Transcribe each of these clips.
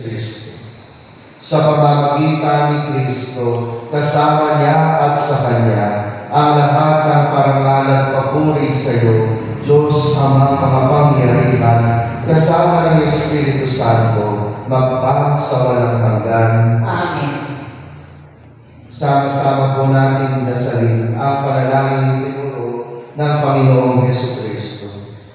Kristo. Sa pamamagitan ni Kristo, kasama niya at sa Kanya, ang lahat ng parangal at papuri sa iyo, Diyos Amang makapangyarihan, kasama ng Espiritu Santo, magpa sa walang hanggan. Amen. Sama-sama po natin dasalin ang panalangin tinuro ng Panginoong Jesucristo.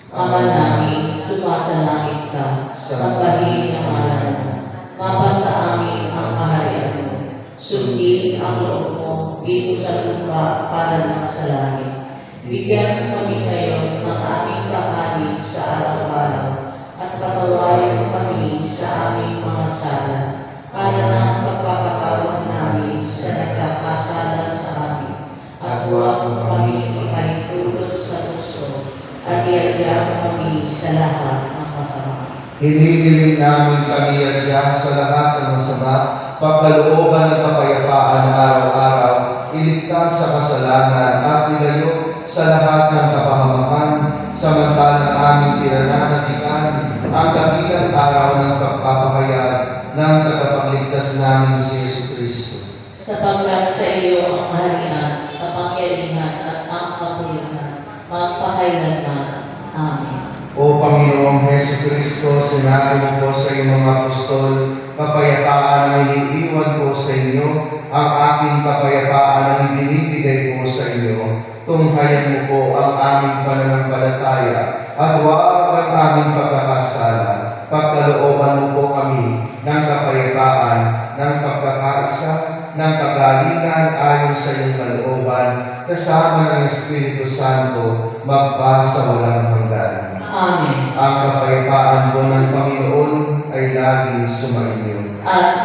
Ama namin, sumasalangit ka, sambahin ang ngalan mo. Mapasa amin ang kaharian mo. Sundin ang loob mo dito sa lupa para ng sa langit. Bigyan mo kami ngayon ng aming kakanin sa araw-araw at patawarin mo kami sa aming mga sala para ng pagpapatawad namin sa nagkakasala sa amin. At huwag mo kami ipahintulot sa puso at iadya mo kami sa lahat ng masama. Hinihiling namin kami adya sa lahat ng masama, pagkalooban at kapayapaan araw-araw, iligtas sa kasalanan at ilayo sa lahat ng kapahamakan, samantalang aming pinananatikan ang dakilang araw ng pagpapahayag ng tagapagligtas namin si Jesucristo. Sapagkat sa iyo ang kaharian, kapangyarihan at ang kapulihan, magpakailanman. Amen. O Panginoong Jesucristo, sinabi mo po sa iyong mga apostol, kapayapaan ang iniiwan ko sa inyo, ang aking kapayapaan ang ibinibigay ko sa inyo. Tunghayan mo po ang aming pananampalataya at huwag ang aming pagkakasala. Pagkalooban mo po kami ng kapayapaan, ng pagkakaisa, ng kagalingan ayon sa iyong kalooban, kasama ng Espiritu Santo, magpa sa walang hanggan. Amen. Ang kapayapaan po ng Panginoon ay laging sumainyo. At